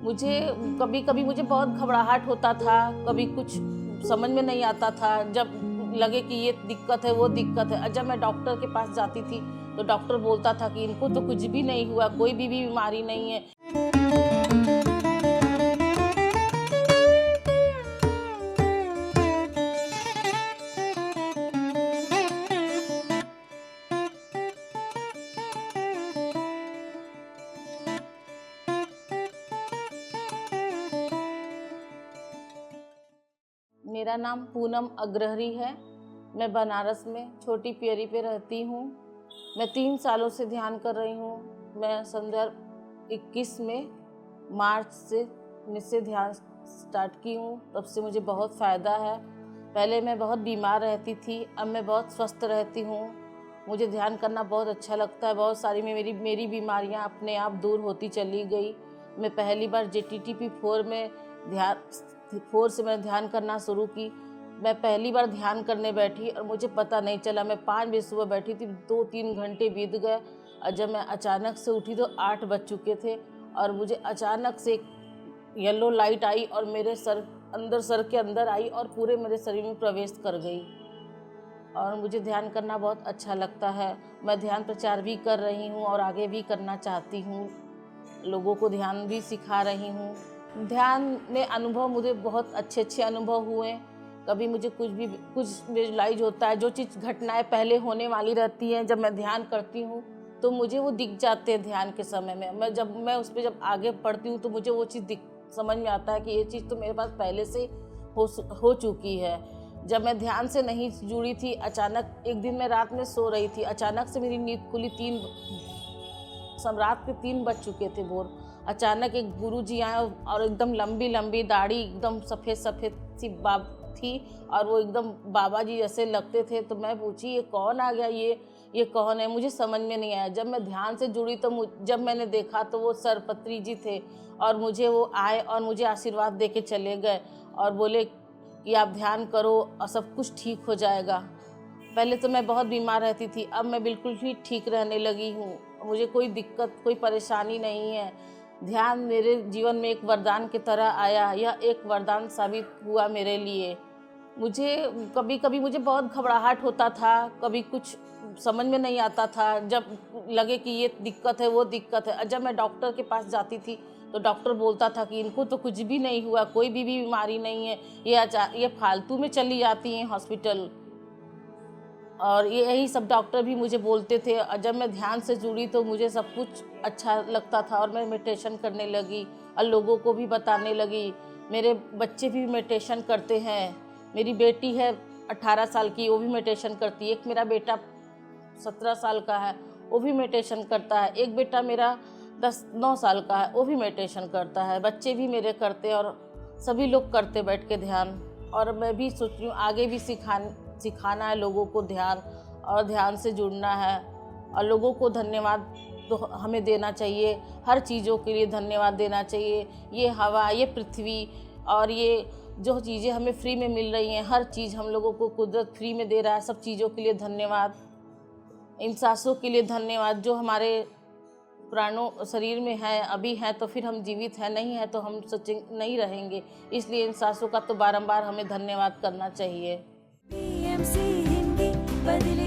मुझे कभी कभी मुझे बहुत घबराहट होता था, कभी कुछ समझ में नहीं आता था। जब लगे कि ये दिक्कत है वो दिक्कत है, जब मैं डॉक्टर के पास जाती थी तो डॉक्टर बोलता था कि इनको तो कुछ भी नहीं हुआ, कोई भी बीमारी नहीं है। मेरा नाम पूनम अग्रहरी है। मैं बनारस में छोटी पियरी पे रहती हूँ। मैं 3 सालों से ध्यान कर रही हूँ। मैं सन 2021 में मार्च से ध्यान स्टार्ट की हूँ। तब से मुझे बहुत फ़ायदा है। पहले मैं बहुत बीमार रहती थी, अब मैं बहुत स्वस्थ रहती हूँ। मुझे ध्यान करना बहुत अच्छा लगता है। बहुत सारी मेरी बीमारियाँ अपने आप दूर होती चली गई। मैं पहली बार JTTP 4 से मैंने ध्यान करना शुरू की। मैं पहली बार ध्यान करने बैठी और मुझे पता नहीं चला। मैं 5 बजे सुबह बैठी थी, 2-3 घंटे बीत गए और जब मैं अचानक से उठी तो 8 बज चुके थे और मुझे अचानक से एक येलो लाइट आई और मेरे सर के अंदर आई और पूरे मेरे शरीर में प्रवेश कर गई। और मुझे ध्यान करना बहुत अच्छा लगता है। मैं ध्यान प्रचार भी कर रही हूँ और आगे भी करना चाहती हूँ। लोगों को ध्यान भी सिखा रही हूँ। ध्यान में अनुभव मुझे बहुत अच्छे अनुभव हुए। कभी मुझे कुछ विजुलाइज होता है, जो चीज़ घटनाएं पहले होने वाली रहती हैं, जब मैं ध्यान करती हूँ तो मुझे वो दिख जाते हैं। ध्यान के समय में मैं उस पर जब आगे पढ़ती हूँ तो मुझे वो चीज़ समझ में आता है कि ये चीज़ तो मेरे पास पहले से हो चुकी है। जब मैं ध्यान से नहीं जुड़ी थी, अचानक एक दिन मैं रात में सो रही थी, अचानक से मेरी नींद खुली। रात के 3 बज चुके थे भोर। अचानक एक गुरुजी आए और एकदम लंबी लंबी दाढ़ी, एकदम सफ़ेद सी बाब थी और वो एकदम बाबा जी जैसे लगते थे। तो मैं पूछी ये कौन आ गया, ये कौन है? मुझे समझ में नहीं आया। जब मैं ध्यान से जुड़ी तो जब मैंने देखा तो वो सरपत्री जी थे और मुझे वो आए और मुझे आशीर्वाद दे के चले गए और बोले कि आप ध्यान करो और सब कुछ ठीक हो जाएगा। पहले तो मैं बहुत बीमार रहती थी, अब मैं बिल्कुल ही ठीक रहने लगी हूँ। मुझे कोई दिक्कत, कोई परेशानी नहीं है। ध्यान मेरे जीवन में एक वरदान की तरह आया। यह एक वरदान साबित हुआ मेरे लिए। कभी कभी मुझे बहुत घबराहट होता था, कभी कुछ समझ में नहीं आता था। जब लगे कि ये दिक्कत है वो दिक्कत है, जब मैं डॉक्टर के पास जाती थी तो डॉक्टर बोलता था कि इनको तो कुछ भी नहीं हुआ, कोई भी बीमारी नहीं है, ये फालतू में चली जाती हैं हॉस्पिटल। और यही सब डॉक्टर भी मुझे बोलते थे। और जब मैं ध्यान से जुड़ी तो मुझे सब कुछ अच्छा लगता था और मैं मेडिटेशन करने लगी और लोगों को भी बताने लगी। मेरे बच्चे भी मेडिटेशन करते हैं। मेरी बेटी है 18 साल की, वो भी मेडिटेशन करती है। एक मेरा बेटा 17 साल का है, वो भी मेडिटेशन करता है। एक बेटा मेरा 9 साल का है, वो भी मेडिटेशन करता है। बच्चे भी मेरे करते हैं और सभी लोग करते बैठ के ध्यान। और मैं भी सोच रही हूँ आगे भी सिखाना है लोगों को ध्यान, और ध्यान से जुड़ना है। और लोगों को धन्यवाद तो हमें देना चाहिए, हर चीज़ों के लिए धन्यवाद देना चाहिए। ये हवा, ये पृथ्वी और ये जो चीज़ें हमें फ्री में मिल रही हैं, हर चीज़ हम लोगों को कुदरत फ्री में दे रहा है। सब चीज़ों के लिए धन्यवाद। इन सांसों के लिए धन्यवाद जो हमारे प्राणों शरीर में है, अभी हैं तो फिर हम जीवित हैं, नहीं है तो हम सच्चे नहीं रहेंगे। इसलिए इन सांसों का तो बारंबार हमें धन्यवाद करना चाहिए। PMC हिंदी बदले